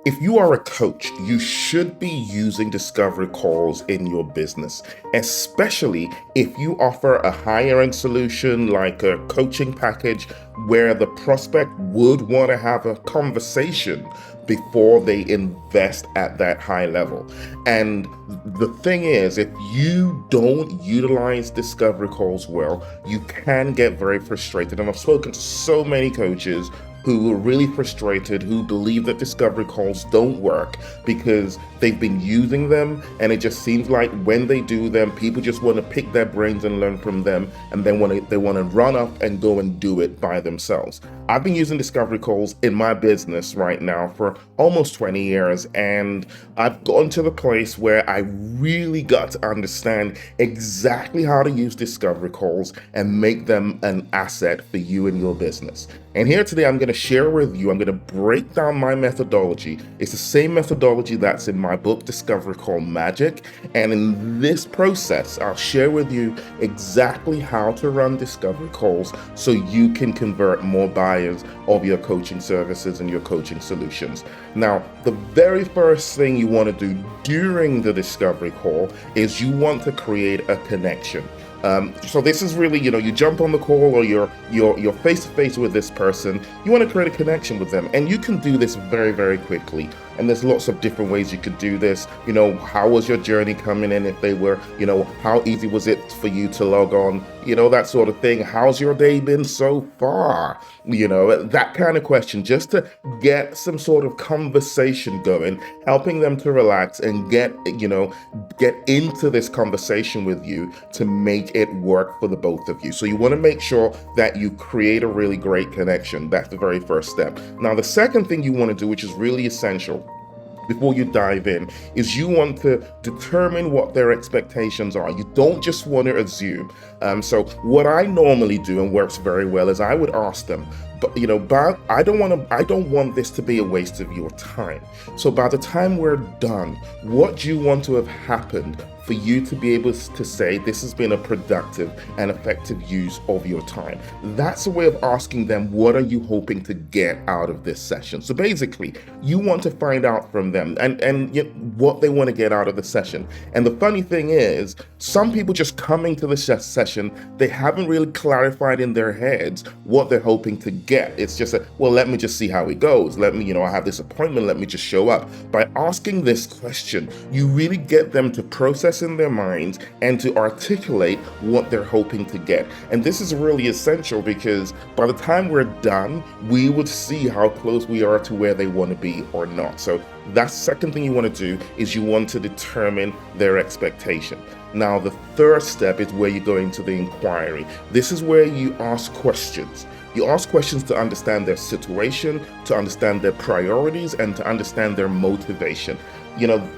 If you are a coach, you should be using discovery calls in your business, especially if you offer a higher end solution like a coaching package where the prospect would want to have a conversation before they invest at that high level. And the thing is, if you don't utilize discovery calls well, you can get very frustrated. And I've spoken to so many coaches who are really frustrated, who believe that discovery calls don't work because they've been using them, and it just seems like when they do them, people just want to pick their brains and learn from them, and then they want to run up and go and do it by themselves. I've been using discovery calls in my business right now for almost 20 years, and I've gotten to the place where I really got to understand exactly how to use discovery calls and make them an asset for you and your business. And here today, I'm going to share with you, I'm going to break down my methodology. It's the same methodology that's in my book, Discovery Call Magic. And in this process, I'll share with you exactly how to run discovery calls so you can convert more buyers of your coaching services and your coaching solutions. Now, the very first thing you want to do during the discovery call is you want to create a connection. So this is really, you jump on the call or you're face to face with this person. You want to create a connection with them, and you can do this very, very quickly. And there's lots of different ways you could do this. How was your journey coming in? If they were, how easy was it for you to log on? That sort of thing. How's your day been so far? That kind of question, just to get some sort of conversation going, helping them to relax and get into this conversation with you to make it work for the both of you. So you want to make sure that you create a really great connection. That's the very first step. Now, the second thing you want to do, which is really essential before you dive in, is you want to determine what their expectations are. You don't just want to assume. So what I normally do, and works very well, is I would ask them, but I don't want this to be a waste of your time. So by the time we're done, what do you want to have happened for you to be able to say this has been a productive and effective use of your time? That's a way of asking them, what are you hoping to get out of this session? So basically, you want to find out from them and what they want to get out of the session. And the funny thing is, some people just coming to the session, they haven't really clarified in their heads what they're hoping to get. It's just let me just see how it goes. Let me, I have this appointment, let me just show up. By asking this question, you really get them to process in their minds and to articulate what they're hoping to get. And this is really essential because by the time we're done, we would see how close we are to where they want to be or not. So that's the second thing you want to do, is you want to determine their expectation. Now, the third step is where you go into the inquiry. This is where you ask questions. You ask questions to understand their situation, to understand their priorities, and to understand their motivation.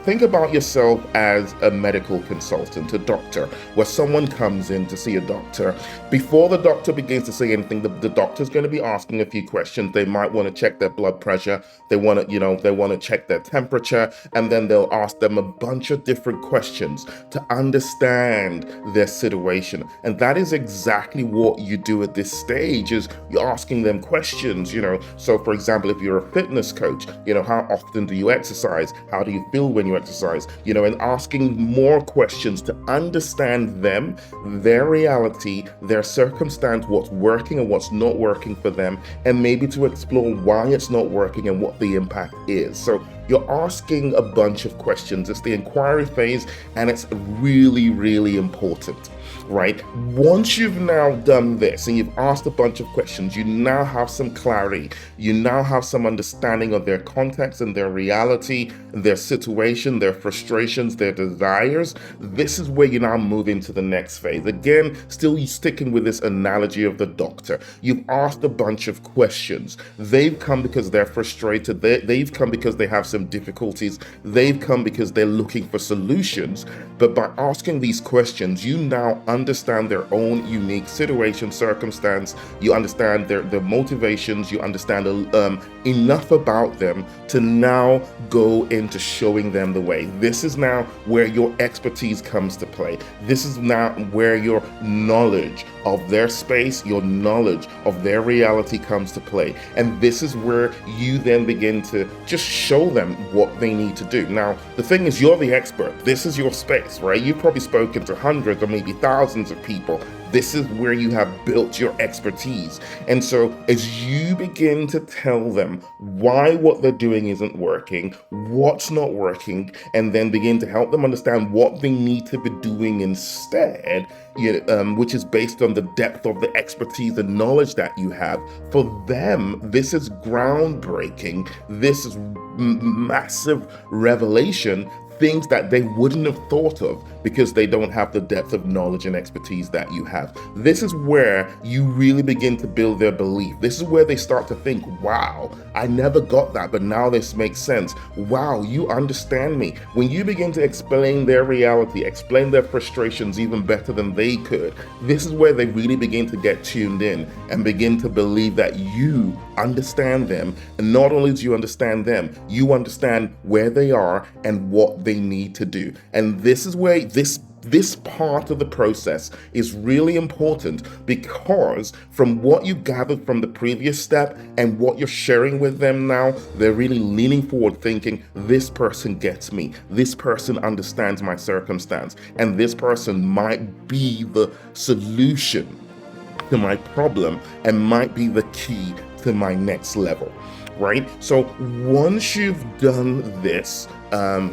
Think about yourself as a medical consultant, a doctor, where someone comes in to see a doctor. Before the doctor begins to say anything, the doctor's going to be asking a few questions. They might want to check their blood pressure. They want to check their temperature, and then they'll ask them a bunch of different questions to understand their situation. And that is exactly what you do at this stage, is you're asking them questions, So for example, if you're a fitness coach, how often do you exercise? How do you feel when you exercise? And asking more questions to understand them, their reality, their circumstance, what's working and what's not working for them, and maybe to explore why it's not working and what the impact is. So you're asking a bunch of questions. It's the inquiry phase, and it's really, really important, right? Once you've now done this and you've asked a bunch of questions, you now have some clarity. You now have some understanding of their context and their reality, their situation, their frustrations, their desires. This is where you now move into the next phase. Again, still sticking with this analogy of the doctor. You've asked a bunch of questions. They've come because they're frustrated. They've come because they have some difficulties. They've come because they're looking for solutions. But by asking these questions, you now understand their own unique situation, circumstance. You understand their motivations. You understand enough about them to now go into showing them the way. This is now where your expertise comes to play. This is now where your knowledge of their space, your knowledge of their reality comes to play. And this is where you then begin to just show them what they need to do. Now, the thing is, you're the expert. This is your space, right? You've probably spoken to hundreds or maybe thousands of people. This is where you have built your expertise. And so as you begin to tell them why what they're doing isn't working, what's not working, and then begin to help them understand what they need to be doing instead, which is based on the depth of the expertise and knowledge that you have, for them, this is groundbreaking. This is massive revelation, things that they wouldn't have thought of because they don't have the depth of knowledge and expertise that you have. This is where you really begin to build their belief. This is where they start to think, wow, I never got that, but now this makes sense. Wow, you understand me. When you begin to explain their reality, explain their frustrations even better than they could, this is where they really begin to get tuned in and begin to believe that you understand them. And not only do you understand them, you understand where they are and what they need to do. And this is where this part of the process is really important, because from what you gathered from the previous step and what you're sharing with them now, they're really leaning forward thinking, this person gets me, this person understands my circumstance, and this person might be the solution to my problem and might be the key to my next level, right? So once you've done this,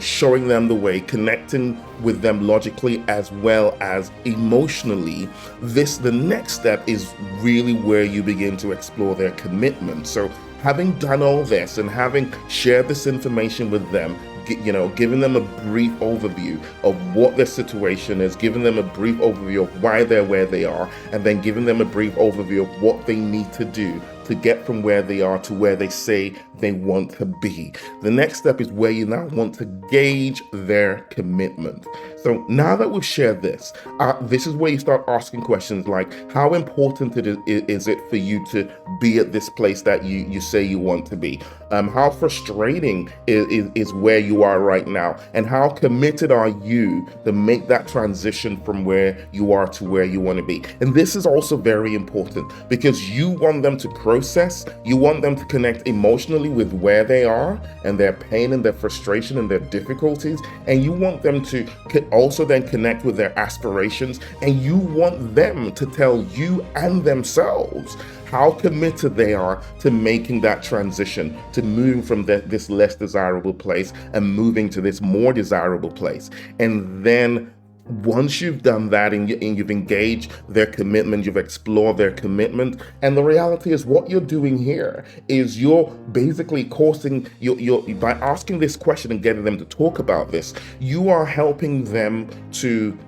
showing them the way, connecting with them logically as well as emotionally, the next step is really where you begin to explore their commitment. So having done all this and having shared this information with them, giving them a brief overview of what their situation is, giving them a brief overview of why they're where they are, and then giving them a brief overview of what they need to do to get from where they are to where they say they want to be. The next step is where you now want to gauge their commitment. So now that we've shared this is where you start asking questions like, how important is it for you to be at this place that you say you want to be? How frustrating is where you are right now? And how committed are you to make that transition from where you are to where you want to be? And this is also very important, because you want them to process, you want them to connect emotionally with where they are and their pain and their frustration and their difficulties, and you want them to also then connect with their aspirations, and you want them to tell you and themselves how committed they are to making that transition, to moving from this less desirable place and moving to this more desirable place. And then once you've done that and you've engaged their commitment, you've explored their commitment, and the reality is what you're doing here is you're basically by asking this question and getting them to talk about this, you are helping them to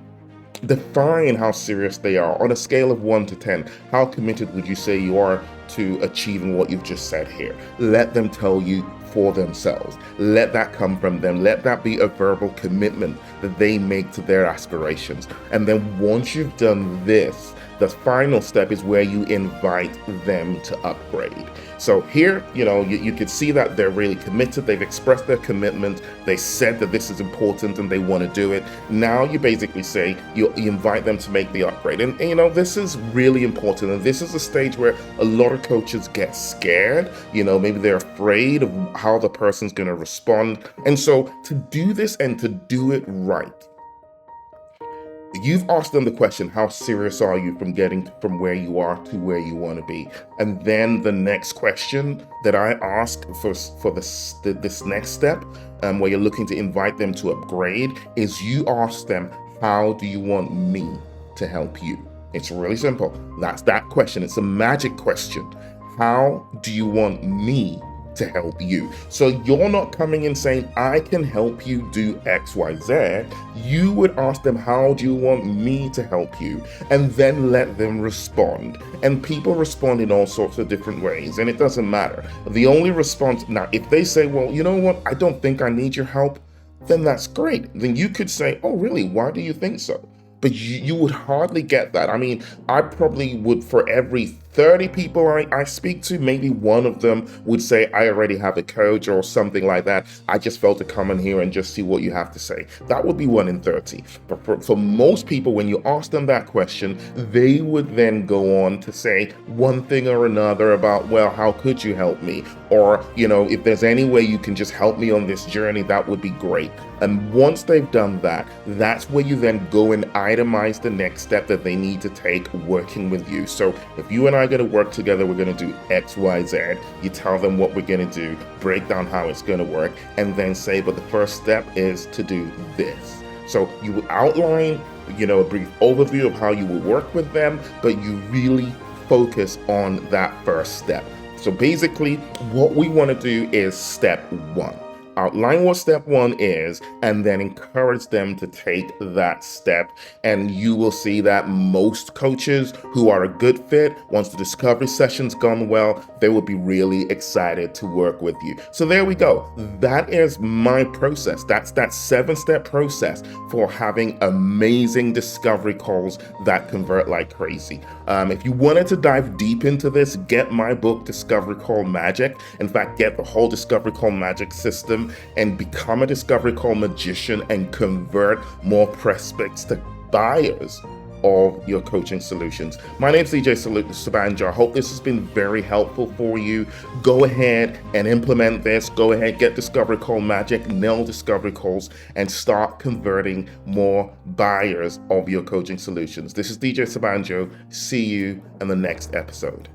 define how serious they are on a scale of 1 to 10. How committed would you say you are to achieving what you've just said here? Let them tell you for themselves. Let that come from them. Let that be a verbal commitment that they make to their aspirations. And then once you've done this, the final step is where you invite them to upgrade. So here, you could see that they're really committed. They've expressed their commitment. They said that this is important and they want to do it. Now you basically say, you invite them to make the upgrade. And this is really important. And this is a stage where a lot of coaches get scared. Maybe they're afraid of how the person's going to respond. And so to do this and to do it right, you've asked them the question, how serious are you from getting from where you are to where you want to be? And then the next question that I ask for this next step, where you're looking to invite them to upgrade, is you ask them, how do you want me to help you? It's really simple. That's that question. It's a magic question. How do you want me to help you? So you're not coming in saying, I can help you do X, Y, Z. You would ask them, how do you want me to help you? And then let them respond. And people respond in all sorts of different ways, and it doesn't matter. The only response, now, if they say, well, you know what, I don't think I need your help, then that's great. Then you could say, oh, really? Why do you think so? But you would hardly get that. I mean, I probably would, for every 30 people I speak to, maybe one of them would say, I already have a coach or something like that. I just felt to come in here and just see what you have to say. That would be 1 in 30. But for most people, when you ask them that question, they would then go on to say one thing or another about, well, how could you help me? Or, if there's any way you can just help me on this journey, that would be great. And once they've done that, that's where you then go and itemize the next step that they need to take working with you. So if you and I are going to work together, we're going to do X, Y, Z. You tell them what we're going to do, break down how it's going to work, and then say, but the first step is to do this. So you will outline, a brief overview of how you will work with them, but you really focus on that first step. So basically, what we want to do is step 1. Outline what step 1 is, and then encourage them to take that step. And you will see that most coaches who are a good fit, once the discovery session's gone well, they will be really excited to work with you. So there we go. That is my process. That's that 7-step process for having amazing discovery calls that convert like crazy. If you wanted to dive deep into this, get my book, Discovery Call Magic. In fact, get the whole Discovery Call Magic system and become a discovery call magician and convert more prospects to buyers of your coaching solutions. My name is DJ Sobanjo. I hope this has been very helpful for you. Go ahead and implement this. Go ahead, get Discovery Call Magic, nail discovery calls, and start converting more buyers of your coaching solutions. This is DJ Sobanjo. See you in the next episode.